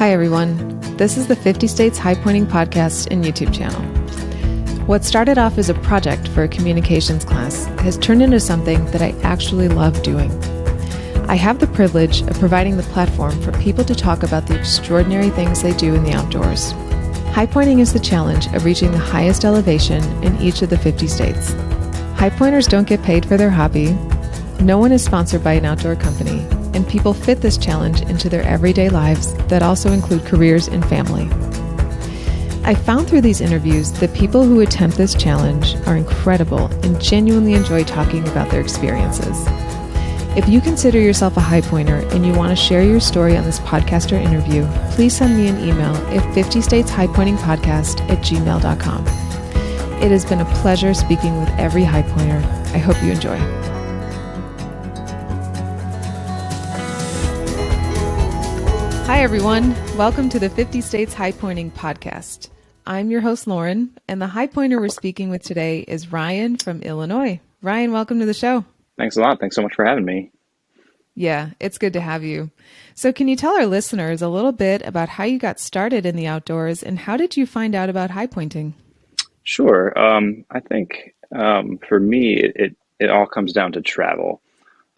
Hi, everyone. This is the 50 States Highpointing podcast and YouTube channel. What started off as a project for a communications class has turned into something that I actually love doing. I have the privilege of providing the platform for people to talk about the extraordinary things they do in the outdoors. Highpointing is the challenge of reaching the highest elevation in each of the 50 states. Highpointers don't get paid for their hobby. No one is sponsored by an outdoor company, and people fit this challenge into their everyday lives that also include careers and family. I found through these interviews that people who attempt this challenge are incredible and genuinely enjoy talking about their experiences. If you consider yourself a highpointer and you want to share your story on this podcast or interview, please send me an email at 50stateshighpointingpodcast@gmail.com. It has been a pleasure speaking with every highpointer. I hope you enjoy. Hi, everyone. Welcome to the 50 States Highpointing podcast. I'm your host, Lauren, and the highpointer we're speaking with today is Ryan from Illinois. Ryan, welcome to the show. Thanks a lot. Thanks so much for having me. Yeah, it's good to have you. So can you tell our listeners a little bit about how you got started in the outdoors and how did you find out about highpointing? Sure. I think for me, it all comes down to travel.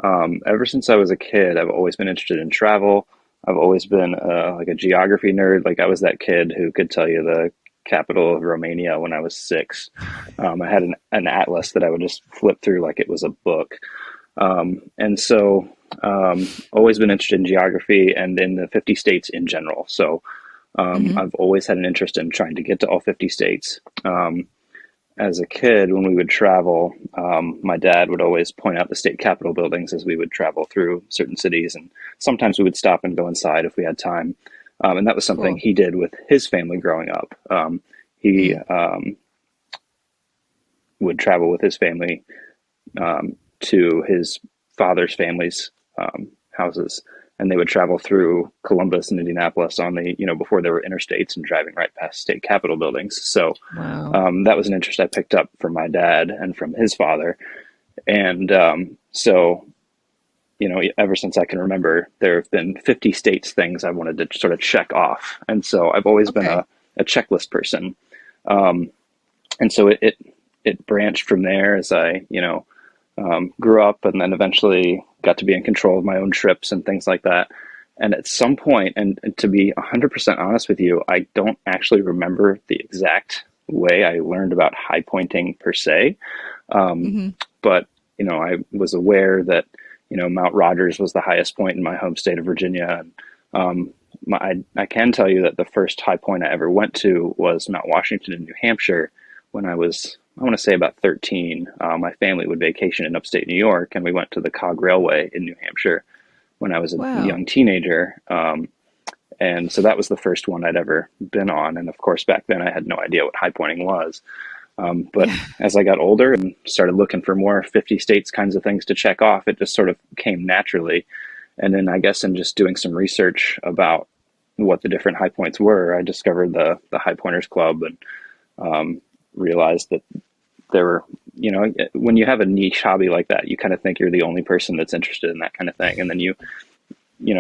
Ever since I was a kid, I've always been interested in travel. I've always been like a geography nerd. Like I was that kid who could tell you the capital of Romania when I was 6. I had an atlas that I would just flip through like it was a book. And so always been interested in geography and in the 50 states in general. So I've always had an interest in trying to get to all 50 states. As a kid, when we would travel, my dad would always point out the state capitol buildings as we would travel through certain cities. And sometimes we would stop and go inside if we had time. And that was something he did with his family growing up. He would travel with his family to his father's family's houses. And they would travel through Columbus and Indianapolis on the, before there were interstates and driving right past state capitol buildings. So that was an interest I picked up from my dad and from his father. And so, ever since I can remember, there have been 50 states things I wanted to sort of check off. And so I've always been a checklist person. And so it branched from there as I, grew up and then eventually got to be in control of my own trips and things like that. And at some point, and to be 100% honest with you, I don't actually remember the exact way I learned about highpointing per se. But, I was aware that, Mount Rogers was the highest point in my home state of Virginia. And I can tell you that the first high point I ever went to was Mount Washington in New Hampshire when I was, I want to say about 13. My family would vacation in upstate New York, and we went to the Cog Railway in New Hampshire when I was a young teenager. And so that was the first one I'd ever been on. And of course, back then I had no idea what highpointing was. But as I got older and started looking for more 50 states kinds of things to check off, it just sort of came naturally. And then I guess in just doing some research about what the different high points were, I discovered the Highpointers Club and realized that there were, when you have a niche hobby like that, you kind of think you're the only person that's interested in that kind of thing. And then you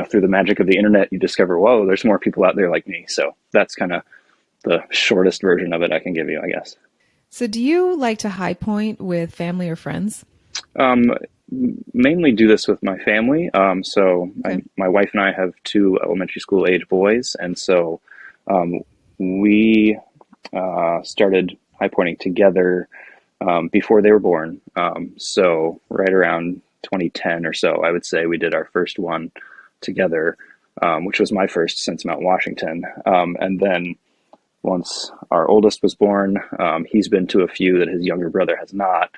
through the magic of the internet, you discover, whoa, there's more people out there like me. So that's kind of the shortest version of it I can give you, I guess. So do you like to highpoint with family or friends? Mainly do this with my family. My wife and I have 2 elementary school age boys. And so we started highpointing together before they were born. So right around 2010 or so, I would say we did our first one together, which was my first since Mount Washington. And then once our oldest was born, he's been to a few that his younger brother has not,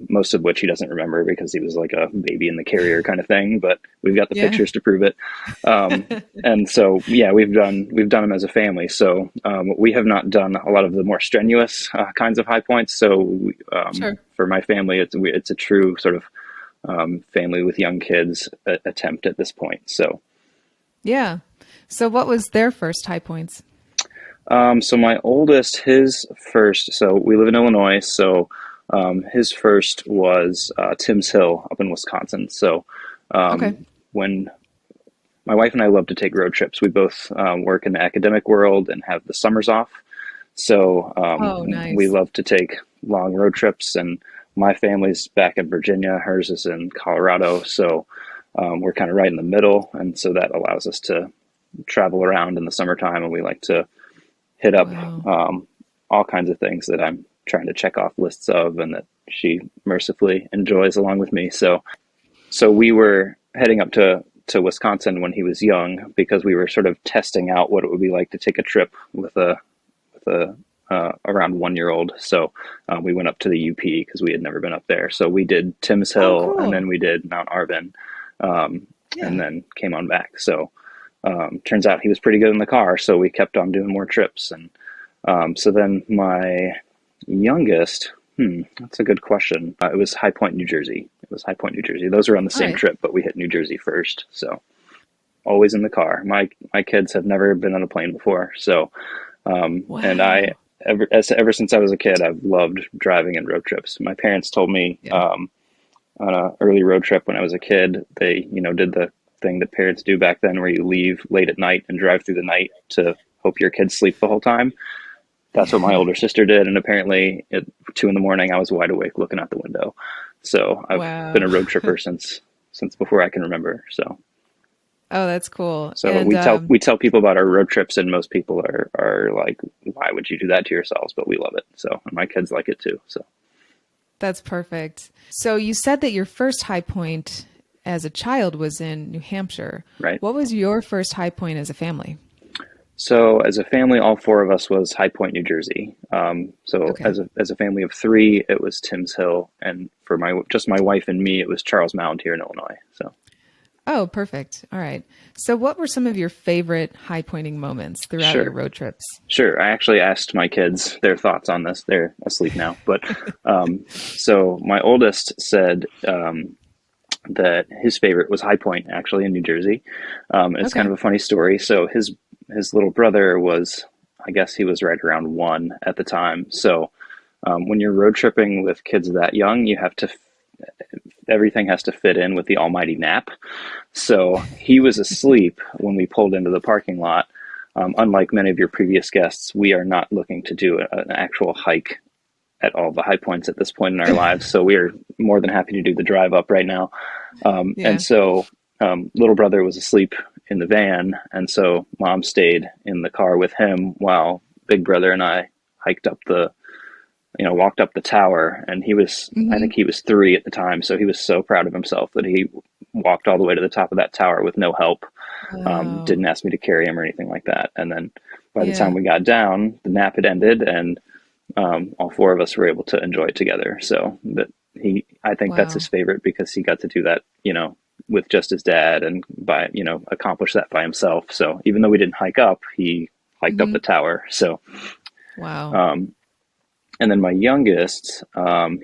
most of which he doesn't remember because he was like a baby in the carrier kind of thing, but we've got the pictures to prove it. And so, we've done them as a family. So we have not done a lot of the more strenuous kinds of high points. So for my family, it's a true sort of family with young kids attempt at this point. So So what was their first high points? So my oldest, his first, so we live in Illinois. So his first was Timms Hill up in Wisconsin. So when my wife and I love to take road trips. We both work in the academic world and have the summers off. So Oh, we nice. love to take long road trips, and my family's back in Virginia. Hers is in Colorado. So we're kind of right in the middle. And so that allows us to travel around in the summertime, and we like to hit up Wow. all kinds of things that I'm trying to check off lists of and that she mercifully enjoys along with me. So we were heading up to Wisconsin when he was young because we were sort of testing out what it would be like to take a trip with a around 1 year old. So we went up to the UP because we had never been up there. So we did Tim's Oh, Hill and cool. then we did Mount Arvin, and Yeah. then came on back. So turns out he was pretty good in the car. So we kept on doing more trips. And so then my youngest, that's a good question. It was High Point, New Jersey. It was High Point, New Jersey. Those were on the All same right. trip, but we hit New Jersey first. So always in the car. My kids have never been on a plane before. So and I Wow. ever since I was a kid, I've loved driving and road trips. My parents told me Yeah. on an early road trip when I was a kid, they did the thing that parents do back then, where you leave late at night and drive through the night to hope your kids sleep the whole time. That's what my older sister did, and apparently at 2 in the morning, I was wide awake looking out the window. So I've been Wow. a road tripper since before I can remember. Oh, that's cool. So And we tell people about our road trips, and most people are like, "Why would you do that to yourselves?" But we love it. So and my kids like it too. So that's perfect. So you said that your first high point as a child was in New Hampshire. right. What was your first high point as a family? So as a family, all four of us was High Point, New Jersey. So Okay. as a family of three, it was Tim's Hill, and for my wife and me, it was Charles Mound here in Illinois. So Oh, perfect. All right. So what were some of your favorite high pointing moments throughout your sure. road trips? Sure. I actually asked my kids their thoughts on this. They're asleep now. But so my oldest said that his favorite was High Point, actually, in New Jersey. It's kind Okay. of a funny story. So his little brother was, I guess he was right around one at the time. So when you're road tripping with kids that young, everything has to fit in with the almighty nap. So he was asleep when we pulled into the parking lot. Unlike many of your previous guests, we are not looking to do an actual hike at all the high points at this point in our lives. So we are more than happy to do the drive up right now. And Yeah. so little brother was asleep in the van. And so mom stayed in the car with him while big brother and I hiked up walked up the tower. And I think Hmm. he was 3 at the time. So he was so proud of himself that he walked all the way to the top of that tower with no help. Wow. Didn't ask me to carry him or anything like that. And then by the time Yeah. we got down, the nap had ended, and all four of us were able to enjoy it together. So I think that's his Wow. favorite because he got to do that, with just his dad and accomplish that by himself. So even though we didn't hike up, he hiked up Hmm. the tower. So, Wow. um, and then my youngest,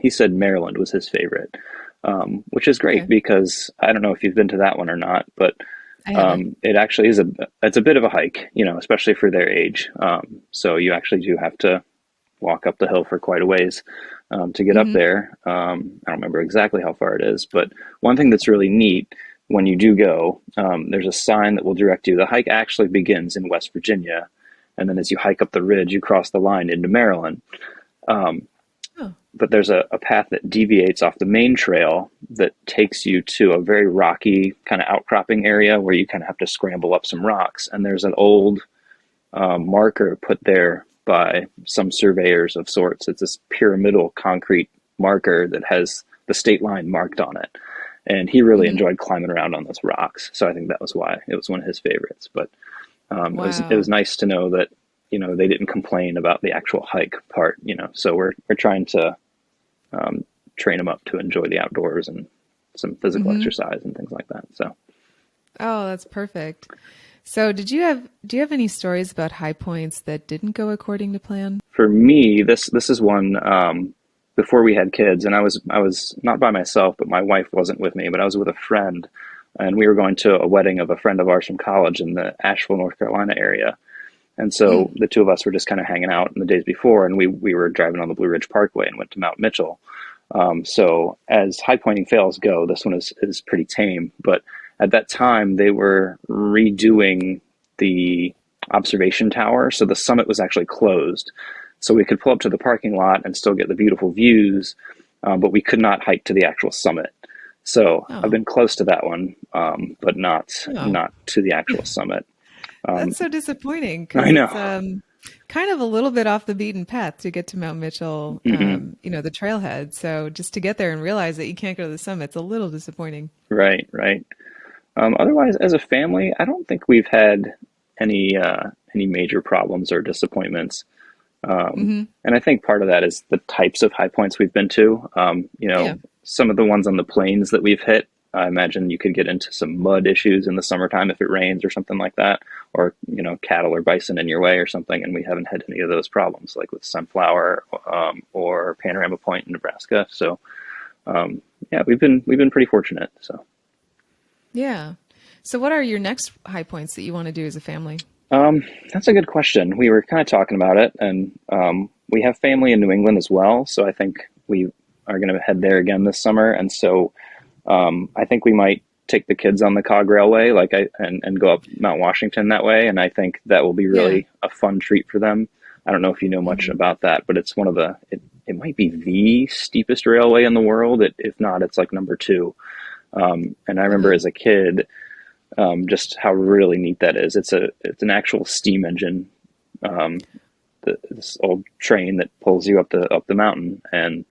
he said Maryland was his favorite, which is great Okay. because I don't know if you've been to that one or not, but I haven't. it actually it's a bit of a hike, especially for their age. So you actually do have to walk up the hill for quite a ways to get up Hmm. there. I don't remember exactly how far it is, but one thing that's really neat when you do go, there's a sign that will direct you. The hike actually begins in West Virginia, and then as you hike up the ridge, you cross the line into Maryland. Um, Oh. but there's a path that deviates off the main trail that takes you to a very rocky kind of outcropping area where you kind of have to scramble up some rocks. And there's an old marker put there by some surveyors of sorts. It's this pyramidal concrete marker that has the state line marked on it. And he really Hmm. enjoyed climbing around on those rocks. So I think that was why it was one of his favorites. But it was Wow. nice to know that they didn't complain about the actual hike part. So we're trying to train them up to enjoy the outdoors and some physical Hmm. exercise and things like that. So Oh, that's perfect. So do you have any stories about high points that didn't go according to plan? for me, this is one before we had kids, and I was not by myself, but my wife wasn't with me, but I was with a friend, and we were going to a wedding of a friend of ours from college in the Asheville, North Carolina area. And so Mm. the two of us were just kind of hanging out in the days before, and we were driving on the Blue Ridge Parkway and went to Mount Mitchell. So as high pointing fails go, this one is pretty tame. But at that time they were redoing the observation tower, so the summit was actually closed. So we could pull up to the parking lot and still get the beautiful views, but we could not hike to the actual summit. So I've been close to that one, but not to the actual summit. That's so disappointing, I because know. it's kind of a little bit off the beaten path to get to Mount Mitchell, the trailhead. So just to get there and realize that you can't go to the summit, it's a little disappointing. Right, right. Otherwise, as a family, I don't think we've had any major problems or disappointments. And I think part of that is the types of high points we've been to. Yeah. Some of the ones on the plains that we've hit, I imagine you could get into some mud issues in the summertime if it rains or something like that, or, cattle or bison in your way or something. And we haven't had any of those problems, like with Sunflower, or Panorama Point in Nebraska. So, yeah, we've been pretty fortunate. So, Yeah. So what are your next high points that you want to do as a family? that's a good question. We were kind of talking about it, and we have family in New England as well. So I think we are going to head there again this summer. And so I think we might take the kids on the Cog Railway, and go up Mount Washington that way. And I think that will be really a fun treat for them. I don't know if you know much about that, but it's one of it might be the steepest railway in the world. If not, it's like number 2. And I remember as a kid, just how really neat that is. It's an actual steam engine, this old train that pulls you up the mountain, and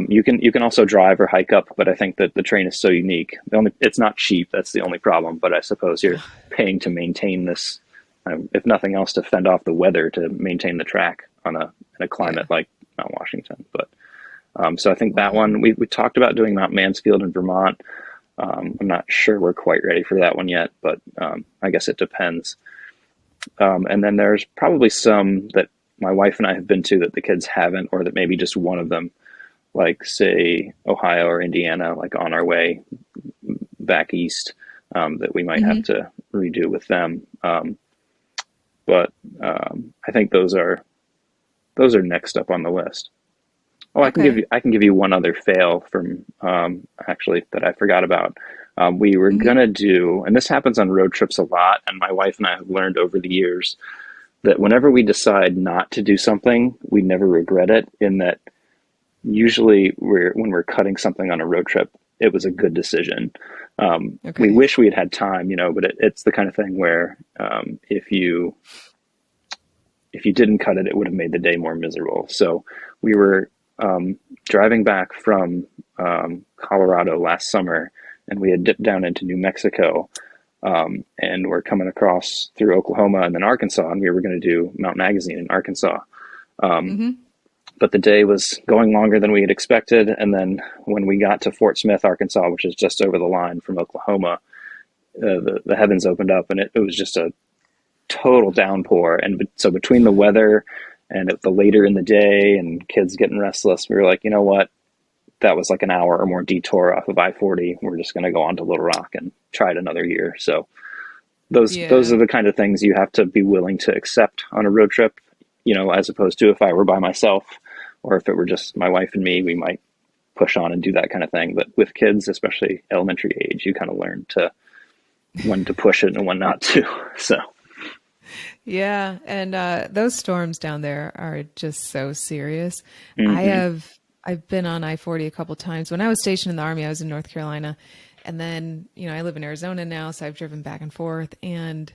you can also drive or hike up. But I think that the train is so unique. It's not cheap. That's the only problem. But I suppose you're paying to maintain this, if nothing else, to fend off the weather, to maintain the track in a climate like Mount Washington. But so I think that one we talked about doing Mount Mansfield in Vermont. I'm not sure we're quite ready for that one yet, but I guess it depends. And then there's probably some that my wife and I have been to that the kids haven't, or that maybe just one of them, like say Ohio or Indiana, like on our way back east, that we might have to redo with them. But I think those are next up on the list. Oh, I can give you one other fail from actually that I forgot about. We were gonna do, and this happens on road trips a lot, and my wife and I have learned over the years that whenever we decide not to do something, we never regret it. In that, usually when we're cutting something on a road trip, it was a good decision. We wish we had time, but it's the kind of thing where if you didn't cut it, it would have made the day more miserable. So we were driving back from Colorado last summer, and we had dipped down into New Mexico, and we're coming across through Oklahoma and then Arkansas, and we were going to do Mount Magazine in Arkansas. But the day was going longer than we had expected, and then when we got to Fort Smith, Arkansas, which is just over the line from Oklahoma, the heavens opened up, and it was just a total downpour. And so between the weather and the later in the day and kids getting restless, we were like, you know what? That was like an hour or more detour off of I-40. We're just going to go on to Little Rock and try it another year. So those are the kind of things you have to be willing to accept on a road trip, as opposed to if I were by myself, or if it were just my wife and me, we might push on and do that kind of thing. But with kids, especially elementary age, you kind of learn when to push it and when not to. So. Yeah, and those storms down there are just so serious. I've been on I-40 a couple times. When I was stationed in the Army, I was in North Carolina, and then I live in Arizona now, so I've driven back and forth. And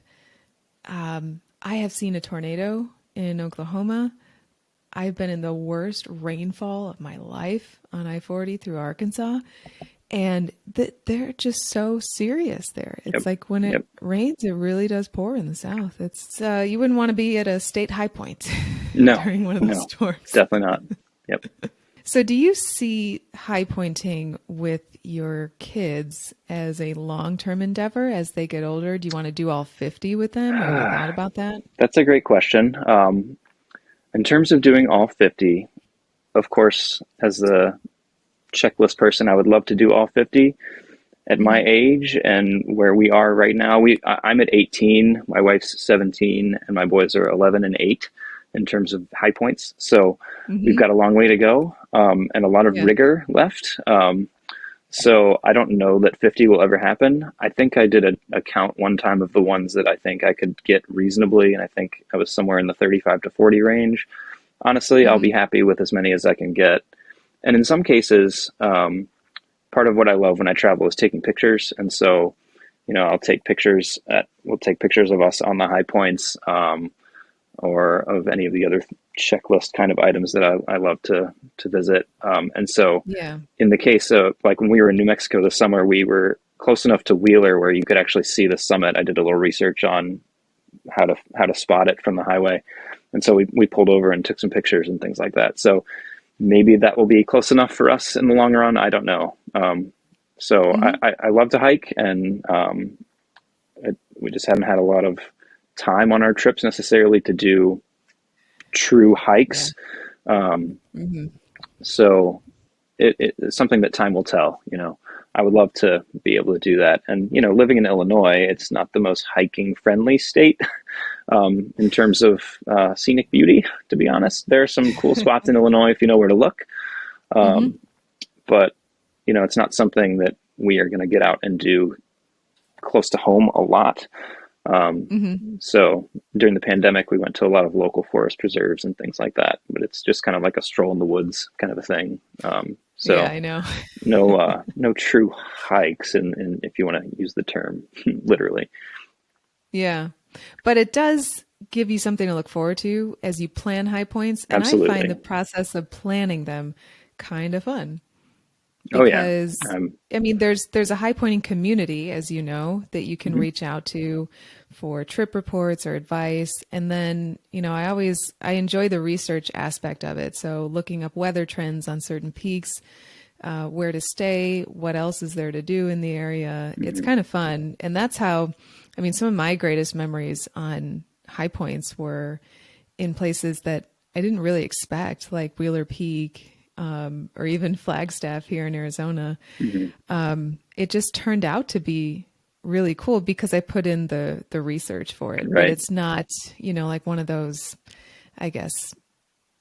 I have seen a tornado in Oklahoma. I've been in the worst rainfall of my life on I-40 through Arkansas. And they're just so serious there. It's like when it rains, it really does pour in the South. It's you wouldn't want to be at a state high point during one of those storms. Definitely not. Yep. So do you see high pointing with your kids as a long-term endeavor as they get older? Do you want to do all 50 with them? Have you thought about that? That's a great question. In terms of doing all 50, of course, as the checklist person, I would love to do all 50. At my age and where we are right now, I'm at 18, my wife's 17, and my boys are 11 and 8 in terms of high points. So we've got a long way to go, and a lot of rigor left. So I don't know that 50 will ever happen. I think I did a count one time of the ones that I think I could get reasonably, and I think I was somewhere in the 35 to 40 range. Honestly, I'll be Mm-hmm. happy with as many as I can get. And in some cases, part of what I love when I travel is taking pictures. And so, we'll take pictures of us on the high points, or of any of the other checklist kind of items that I love to visit. And so Yeah. in the case of like when we were in New Mexico this summer, we were close enough to Wheeler where you could actually see the summit. I did a little research on how to spot it from the highway. And so we pulled over and took some pictures and things like that. So maybe that will be close enough for us in the long run. I don't know. So Mm-hmm. I love to hike, and we just haven't had a lot of time on our trips necessarily to do true Yeah. hikes. Mm-hmm. So it's something that time will tell. I would love to be able to do that. And, living in Illinois, it's not the most hiking friendly state in terms of scenic beauty, to be honest. There are some cool spots in Illinois if you know where to look. Mm-hmm. Um, but, it's not something that we are going to get out and do close to home a lot. Mm-hmm. So during the pandemic, we went to a lot of local forest preserves and things like that, but it's just kind of like a stroll in the woods kind of a thing. Yeah, So I know. no true hikes, and if you want to use the term literally. Yeah. But it does give you something to look forward to as you plan high points. And I find the Absolutely. process of planning them kind of fun Oh yeah. because I mean there's a high pointing community, as you know, that you can Mhm. reach out to for trip reports or advice. And then, I enjoy the research aspect of it. So looking up weather trends on certain peaks, where to stay, what else is there to do in the area. It's Mhm. kind of fun. And that's how, I mean, some of my greatest memories on high points were in places that I didn't really expect, like Wheeler Peak, or even Flagstaff here in Arizona. Mhm. It just turned out to be really cool because I put in the research for it, but Right. it's not, like one of those, I guess,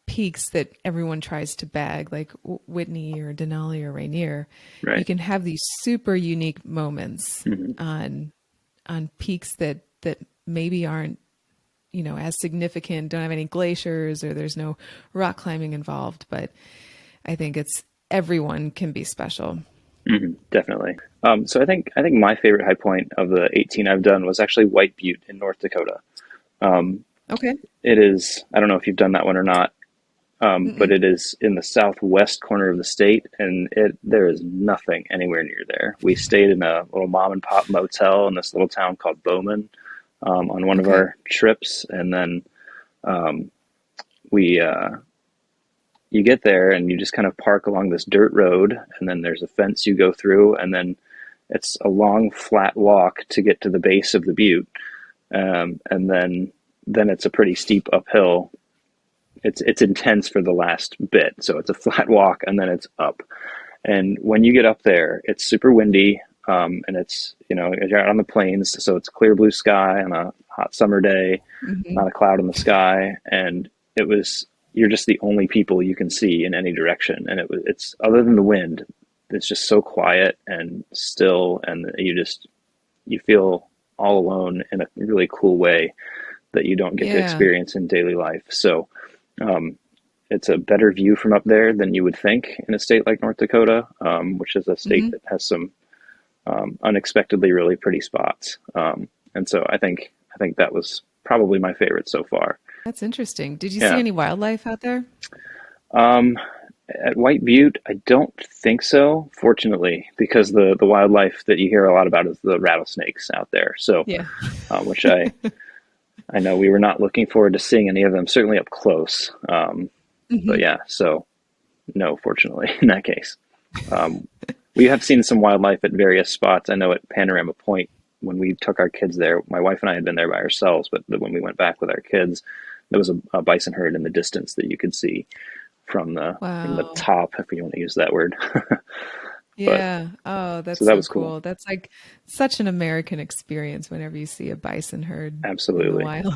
peaks that everyone tries to bag, like Whitney or Denali or Rainier. You Right. can have these super unique moments Mhm. on peaks that maybe aren't, as significant, don't have any glaciers or there's no rock climbing involved, but I think it's everyone can be special. Mhm. Definitely. So I think my favorite high point of the 18 I've done was actually White Butte in North Dakota. Um, Okay. it is, I don't know if you've done that one or not, but Mm-mm. it is in the southwest corner of the state, and there is nothing anywhere near there. We stayed in a little mom and pop motel in this little town called Bowman, on one of Okay. our trips, and then um, we you get there and you just kind of park along this dirt road, and then there's a fence you go through, and then it's a long flat walk to get to the base of the butte, and then it's a pretty steep uphill. It's intense for the last bit, so it's a flat walk and then it's up. And when you get up there, it's super windy, and it's you're out on the plains, so it's clear blue sky on a hot summer day, Hmm. not a cloud in the sky, and you're just the only people you can see in any direction, and it's other than the wind, it's just so quiet and still, and you feel all alone in a really cool way that you don't get to Yeah. experience in daily life. So um, it's a better view from up there than you would think in a state like North Dakota, which is a state Hmm. that has some unexpectedly really pretty spots. And so I think that was probably my favorite so far. That's interesting. Did you see Yeah. any wildlife out there? Um, at White Butte, I don't think so, fortunately, because the wildlife that you hear a lot about is the rattlesnakes out there. So, Yeah. which I know we were not looking forward to seeing any of them, certainly up close. But Hmm. yeah, so no, fortunately, in that case. Um, we have seen some wildlife at various spots. I know at Panorama Point, when we took our kids there, my wife and I had been there by ourselves, but when we went back with our kids, there was a bison herd in the distance that you could see from the Wow. top, if you want to use that word. But Yeah. Oh, so that's that so was cool. cool. That's like such an American experience whenever you see a bison herd in the Absolutely. wild.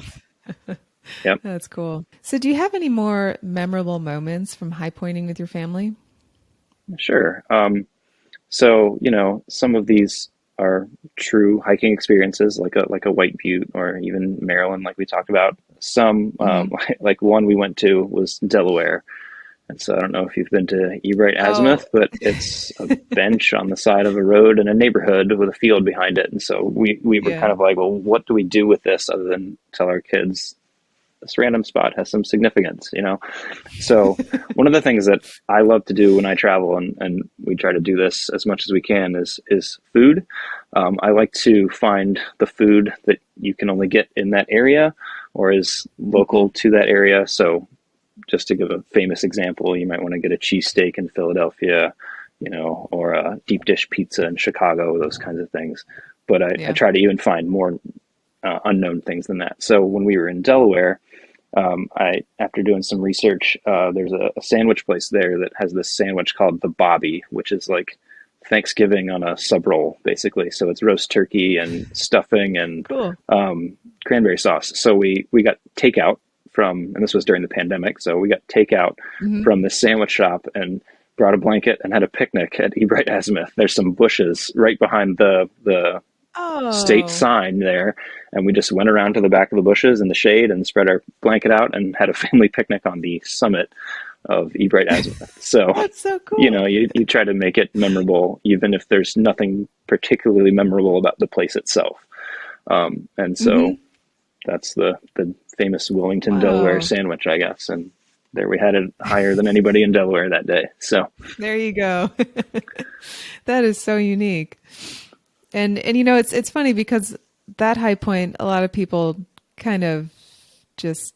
Yep. That's cool. So, do you have any more memorable moments from high pointing with your family? Sure. So, some of these are true hiking experiences, like a White Butte or even Maryland, like we talked about. Some, Hmm. like one we went to was Delaware. And so I don't know if you've been to Ebright Oh, Azimuth, but it's a bench on the side of a road in a neighborhood with a field behind it. And so we were kind yeah. of like, well, what do we do with this other than tell our kids this random spot has some significance? So one of the things that I love to do when I travel, and we try to do this as much as we can, is food. I like to find the food that you can only get in that area or is Hmm. local to that area. So just to give a famous example, you might want to get a cheesesteak in Philadelphia, or a deep dish pizza in Chicago, those kinds of things. But I Yeah. try to even find more unknown things than that. So when we were in Delaware, after doing some research, there's a sandwich place there that has this sandwich called the Bobby, which is like Thanksgiving on a sub roll, basically. So it's roast turkey and stuffing and Cool. cranberry sauce. So we got takeout from, and this was during the pandemic. So we got takeout Hmm. from this sandwich shop and brought a blanket and had a picnic at Ebright Azimuth. There's some bushes right behind the state Oh, sign there, and we just went around to the back of the bushes in the shade and spread our blanket out and had a family picnic on the summit of Ebright Azimuth. So, that's so cool. you try to make it memorable, even if there's nothing particularly memorable about the place itself. And Hmm. so that's the famous Wilmington, Delaware Wow. sandwich, I guess. And there we had it higher than anybody in Delaware that day. So, There you go. That is so unique. And it's funny because that high point a lot of people kind of just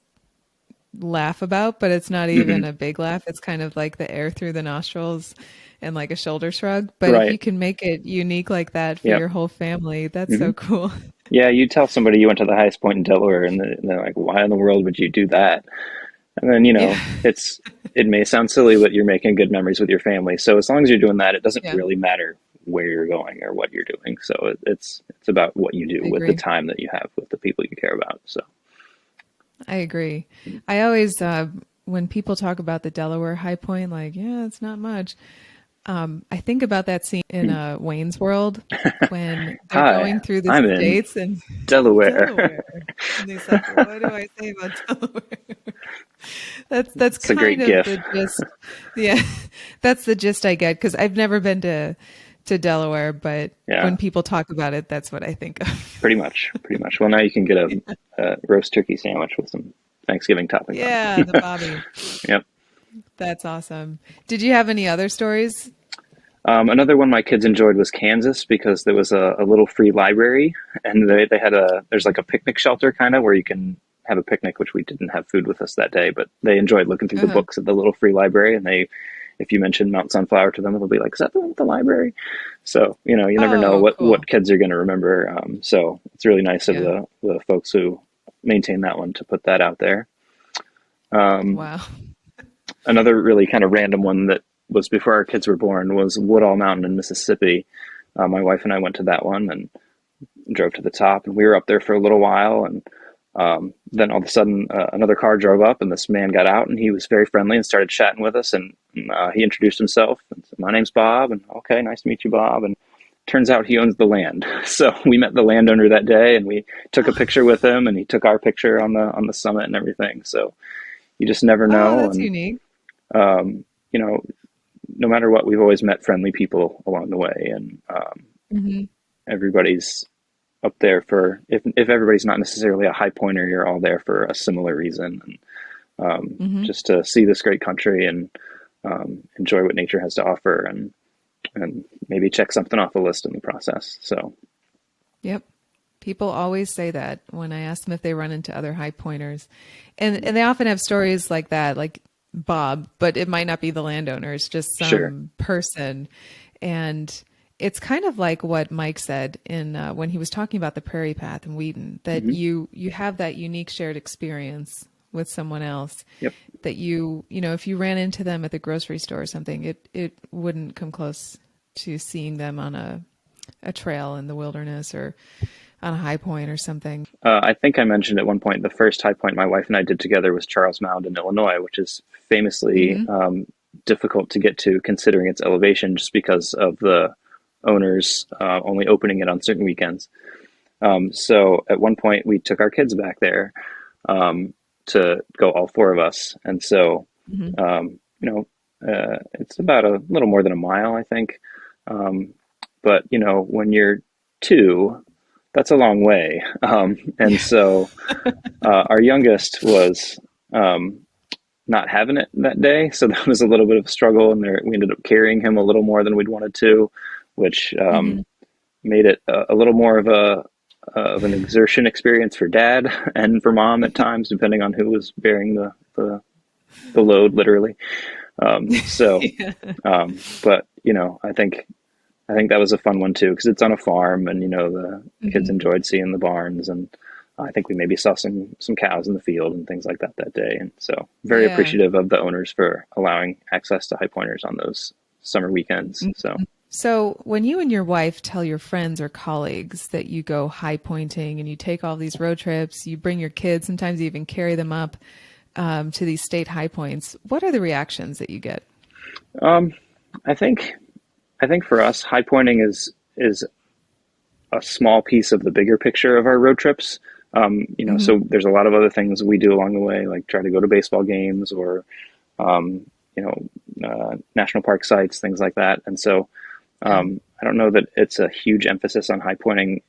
laugh about, but it's not even mhm. a big laugh. It's kind of like the air through the nostrils and like a shoulder shrug. But if you Right. can make it unique like that for Yep. your whole family, that's hmm so cool. Yeah, you tell somebody you went to the highest point in Delaware, and they're like, "Why in the world would you do that?" And then Yeah. it may sound silly, but you're making good memories with your family. So as long as you're doing that, it doesn't Yeah, really matter where you're going or what you're doing. So it's about what you do I with the agree. time that you have with the people you care about. So I agree. I always, when people talk about the Delaware High Point, like, yeah, it's not much. I think about that scene in Wayne's World when they're hi, going through the I'm in states and Delaware. Delaware. And he's like, what do I say about Delaware? That's It's a great kind of gif. the gist. Yeah, that's the gist I get because I've never been to Delaware, but Yeah, when people talk about it, that's what I think of. pretty much, pretty much. Well, now you can get a roast turkey sandwich with some Thanksgiving toppings on Yeah, the it. Bobby. Yep. That's awesome. Did you have any other stories? Another one my kids enjoyed was Kansas because there was a little free library, and they had there's like a picnic shelter kind of where you can have a picnic, which we didn't have food with us that day, but they enjoyed looking through the Uh-huh. books at the little free library, and if you mention Mount Sunflower to them, they'll be like, "Is that the library?" So you never know Oh, what cool. kids are going to remember. So it's really nice of Yeah. the folks who maintain that one to put that out there. Um, Wow. Another really kind of random one that was before our kids were born was Woodall Mountain in Mississippi. My wife and I went to that one and drove to the top, and we were up there for a little while. And then all of a sudden, another car drove up, and this man got out, and he was very friendly and started chatting with us. And he introduced himself and said, "My name's Bob," and okay, nice to meet you, Bob. And turns out he owns the land. So we met the landowner that day, and we took a picture with him, and he took our picture on the summit and everything. So you just never Oh, know. that's And unique. um, you know, no matter what, we've always met friendly people along the way, and Hmm. everybody's up there for if everybody's not necessarily a high pointer, you're all there for a similar reason, and Hmm. just to see this great country and enjoy what nature has to offer, and maybe check something off the list in the process. So Yep. People always say that when I ask them if they run into other high pointers. And they often have stories like that, like Bob, but it might not be the landowner. It's just sure. some person. And it's kind of like what Mike said in when he was talking about the Prairie Path in Wheaton, that hmm you have that unique shared experience with someone else Yep. that if you ran into them at the grocery store or something, it wouldn't come close to seeing them on a trail in the wilderness or on a high point or something. I think I mentioned at one point the first high point my wife and I did together was Charles Mound in Illinois, which is famously Hmm. difficult to get to considering its elevation just because of the owners only opening it on certain weekends. So at one point we took our kids back there to go, all four of us. And so, it's about a little more than a mile, I think. But, when you're two, that's a long way. And so our youngest was not having it that day. So that was a little bit of a struggle. And we ended up carrying him a little more than we'd wanted to, which made it a little more of an exertion experience for dad and for mom at times, depending on who was bearing the load, literally. But I think that was a fun one too, because it's on a farm, and the kids enjoyed seeing the barns, and I think we maybe saw some cows in the field and things like that day. And so very appreciative of the owners for allowing access to Highpointers on those summer weekends. So when you and your wife tell your friends or colleagues that you go highpointing and you take all these road trips, you bring your kids, sometimes you even carry them up to these state high points, what are the reactions that you get? I think for us, highpointing is a small piece of the bigger picture of our road trips. So there's a lot of other things we do along the way, like try to go to baseball games or, national park sites, things like that. And so I don't know that it's a huge emphasis on highpointing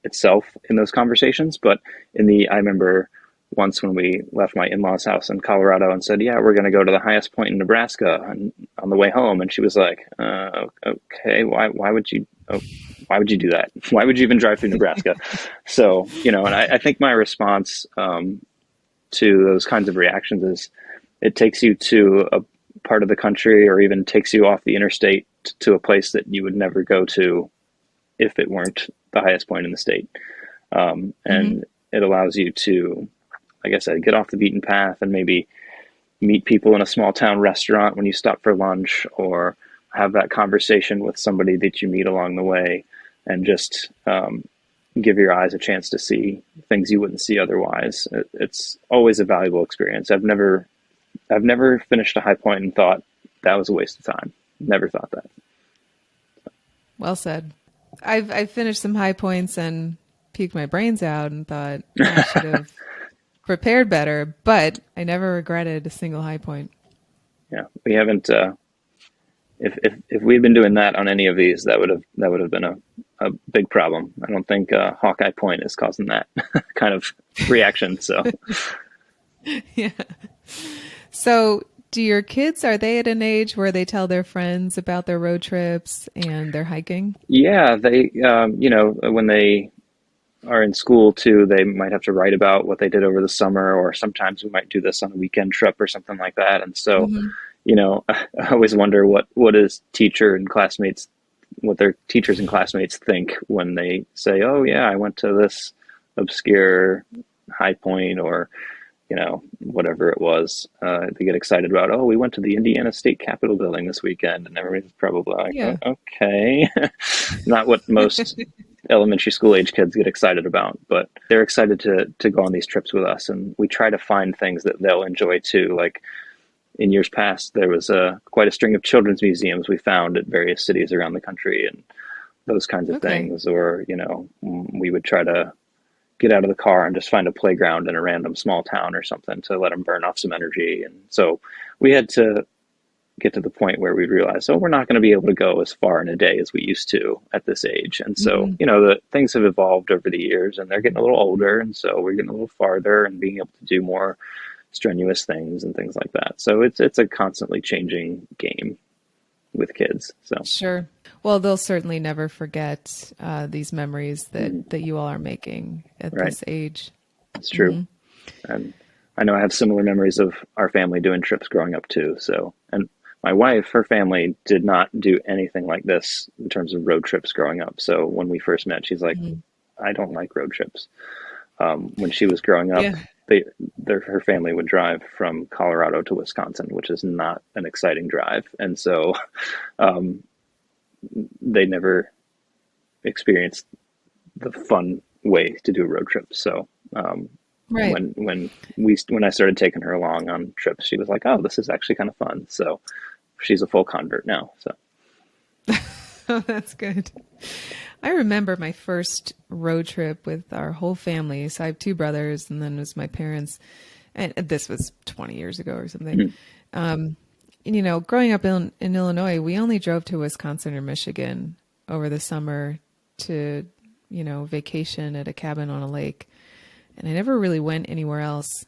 itself in those conversations, but I remember once when we left my in-laws' house in Colorado and said, yeah, we're going to go to the highest point in Nebraska on the way home. And she was like, okay, why would you do that? Why would you even drive through Nebraska? So, and I think my response to those kinds of reactions is it takes you to a part of the country, or even takes you off the interstate to a place that you would never go to if it weren't the highest point in the state. And it allows you to, like I said, get off the beaten path and maybe meet people in a small town restaurant when you stop for lunch, or have that conversation with somebody that you meet along the way, and just give your eyes a chance to see things you wouldn't see otherwise. It's always a valuable experience. I've never finished a high point and thought that was a waste of time. Never thought that. Well said. I've finished some high points and peeked my brains out and thought I should have prepared better, but I never regretted a single high point. Yeah, we haven't. If we'd been doing that on any of these, that would have been a big problem. I don't think Hawkeye Point is causing that kind of reaction. So, yeah. So, do your kids, are they at an age where they tell their friends about their road trips and their hiking? Yeah, they, when they are in school too, they might have to write about what they did over the summer, or sometimes we might do this on a weekend trip or something like that. And so, I always wonder what his teacher and classmates, what their teachers and classmates think when they say, oh yeah, I went to this obscure high point, or, whatever it was. They get excited about, oh, we went to the Indiana State Capitol building this weekend, and everybody's probably like, oh, okay. Not what most elementary school age kids get excited about, but they're excited to go on these trips with us. And we try to find things that they'll enjoy too. Like in years past, there was quite a string of children's museums we found at various cities around the country, and those kinds of things. Or, we would try to get out of the car and just find a playground in a random small town or something to let them burn off some energy. And so we had to get to the point where we realized, we're not going to be able to go as far in a day as we used to at this age. And so, the things have evolved over the years, and they're getting a little older. And so we're getting a little farther and being able to do more strenuous things and things like that. So it's a constantly changing game with kids. So sure. Well, they'll certainly never forget these memories that you all are making at this age. It's true. And I know I have similar memories of our family doing trips growing up too. So, and my wife, her family did not do anything like this in terms of road trips growing up. So when we first met, she's like, I don't like road trips. When she was growing up, her family would drive from Colorado to Wisconsin, which is not an exciting drive. And so they never experienced the fun way to do a road trip. So when I started taking her along on trips, she was like, oh, this is actually kind of fun. So she's a full convert now. So Oh, that's good. I remember my first road trip with our whole family. So I have two brothers, and then it was my parents. And this was 20 years ago or something. Mhm. And, growing up in Illinois, we only drove to Wisconsin or Michigan over the summer to, vacation at a cabin on a lake. And I never really went anywhere else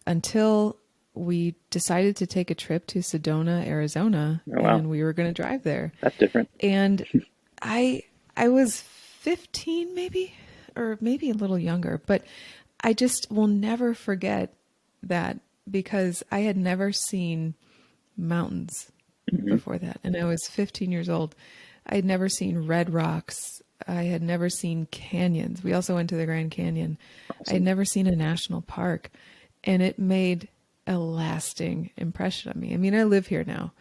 until we decided to take a trip to Sedona, Arizona, Oh, wow. and we were going to drive there. That's different. And I was 15 maybe, or maybe a little younger, but I just will never forget that because I had never seen mountains before that. And I was 15 years old. I had never seen red rocks. I had never seen canyons. We also went to the Grand Canyon. Awesome. I had never seen a national park, and it made a lasting impression on me. I mean, I live here now,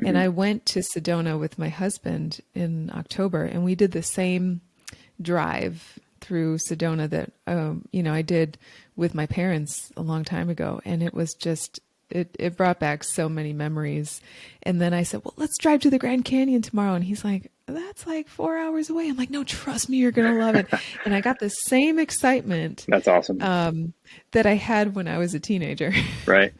and I went to Sedona with my husband in October, and we did the same drive through Sedona that, I did with my parents a long time ago. And it was just, it brought back so many memories. And then I said, well, let's drive to the Grand Canyon tomorrow. And he's like, that's like 4 hours away. I'm like, no, trust me, you're going to love it. And I got the same excitement. That's awesome. That I had when I was a teenager. Right.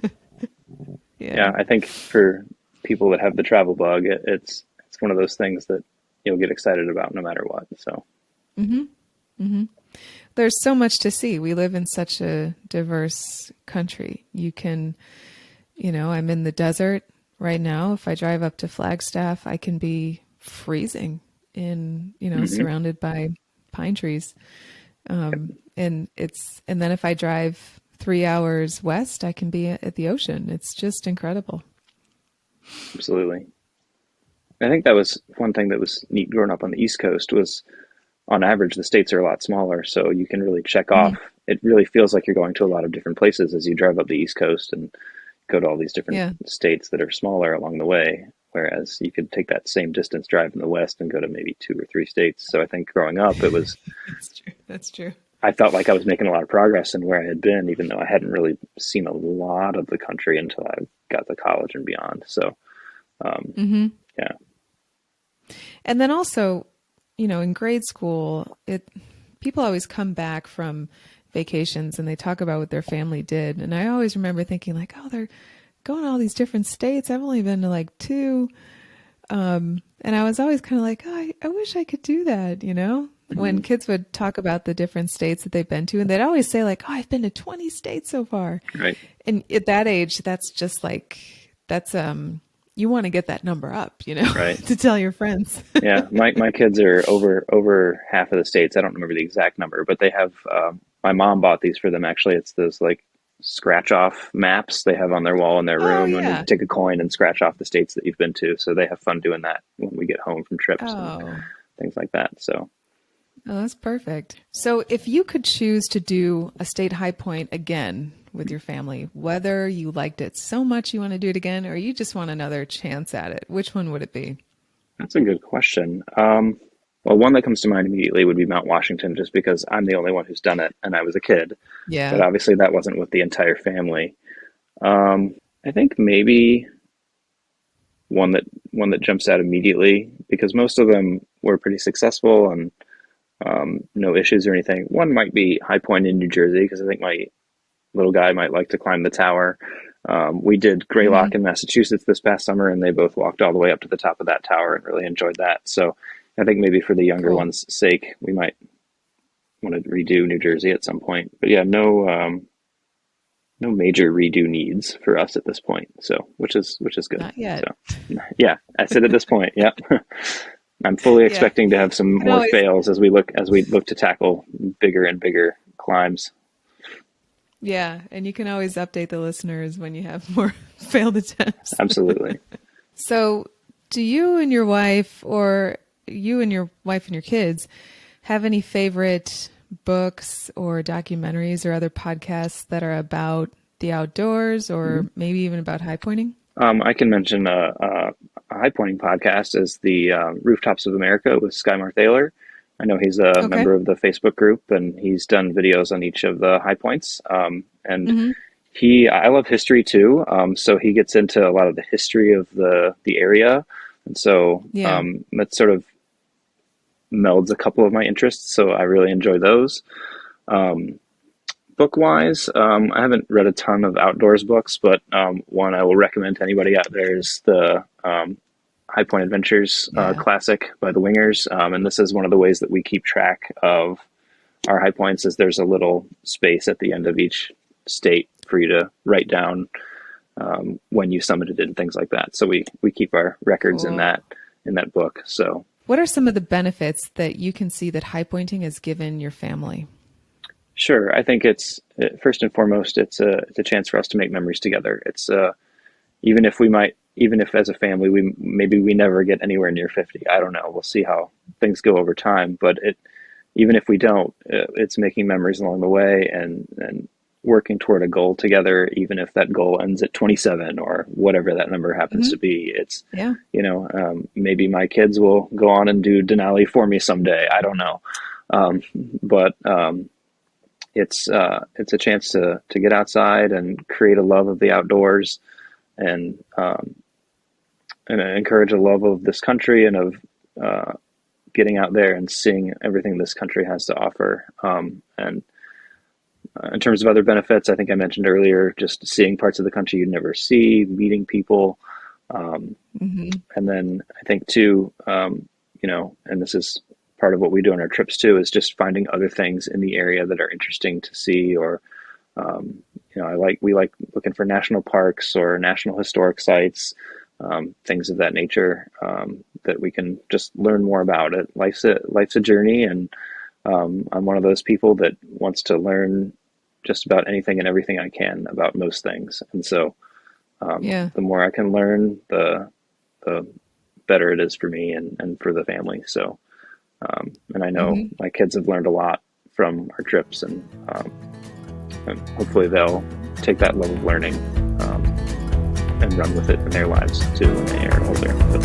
Yeah. I think for people that have the travel bug, it's one of those things that you'll get excited about no matter what. So. There's so much to see. We live in such a diverse country. You can, I'm in the desert right now. If I drive up to Flagstaff, I can be freezing in, surrounded by pine trees. And then if I drive 3 hours west, I can be at the ocean. It's just incredible. Absolutely. I think that was one thing that was neat growing up on the East Coast was, on average, the states are a lot smaller, so you can really check off. It really feels like you're going to a lot of different places as you drive up the East Coast and go to all these different states that are smaller along the way, whereas you could take that same distance drive in the West and go to maybe 2 or 3 states. So I think growing up, it was... That's true. I felt like I was making a lot of progress in where I had been, even though I hadn't really seen a lot of the country until I got to college and beyond. So, yeah. And then also... in grade school, people always come back from vacations and they talk about what their family did. And I always remember thinking like, oh, they're going to all these different states. I've only been to like 2. And I was always kind of like, oh, I wish I could do that, when kids would talk about the different states that they've been to. And they'd always say like, oh, I've been to 20 states so far. Right. And at that age, that's just like, you want to get that number up, right. to tell your friends. Yeah. My kids are over half of the states. I don't remember the exact number, but they have, my mom bought these for them. Actually, it's those like scratch off maps they have on their wall in their room. And you take a coin and scratch off the states that you've been to. So they have fun doing that when we get home from trips and things like that. So. Oh, that's perfect. So if you could choose to do a state high point again with your family, whether you liked it so much you want to do it again, or you just want another chance at it, which one would it be? That's a good question. Well, one that comes to mind immediately would be Mount Washington, just because I'm the only one who's done it and I was a kid. Yeah. But obviously that wasn't with the entire family. I think maybe one that jumps out immediately, because most of them were pretty successful and no issues or anything. One might be Highpointing in New Jersey, because I think my little guy might like to climb the tower. We did Greylock in Massachusetts this past summer, and they both walked all the way up to the top of that tower and really enjoyed that. So I think maybe for the younger ones' sake, we might want to redo New Jersey at some point. But yeah, no major redo needs for us at this point. So which is good. Not yet. So, yeah, I said at this point. Yeah. I'm fully expecting to have some more fails as we look to tackle bigger and bigger climbs. Yeah, and you can always update the listeners when you have more failed attempts. Absolutely. So, do you and your wife, or you and your wife and your kids, have any favorite books or documentaries or other podcasts that are about the outdoors, or maybe even about highpointing? I can mention a highpointing podcast is the Rooftops of America with Skymar Thaler. I know he's a member of the Facebook group, and he's done videos on each of the high points. I love history too. So he gets into a lot of the history of the area, And so Yeah. that sort of melds a couple of my interests. So I really enjoy those. Um, Book wise, I haven't read a ton of outdoors books, but one I will recommend to anybody out there is the High Point Adventures Yeah. classic by the Wingers. And this is one of the ways that we keep track of our high points is there's a little space at the end of each state for you to write down when you summited it and things like that. So we keep our records Cool. in that book. So What are some of the benefits that you can see that highpointing has given your family? sure, I think it's first and foremost it's a chance for us to make memories together. It's even if as a family we never get anywhere near 50. I don't know. We'll see how things go over time, but even if we don't, it's making memories along the way and working toward a goal together, even if that goal ends at 27 or whatever that number happens to be. It's, Yeah. maybe my kids will go on and do Denali for me someday. I don't know. But it's a chance to get outside and create a love of the outdoors and encourage a love of this country and of getting out there and seeing everything this country has to offer. And in terms of other benefits, I think I mentioned earlier, just seeing parts of the country you'd never see, meeting people. And then I think too, and this is part of what we do on our trips too, is just finding other things in the area that are interesting to see or, we like looking for national parks or national historic sites, things of that nature, that we can just learn more about it. Life's a journey, and I'm one of those people that wants to learn just about anything and everything I can about most things. And so the more I can learn, the better it is for me and for the family. So, and I know my kids have learned a lot from our trips, and hopefully they'll take that love of learning and run with it in their lives too when they are older. But,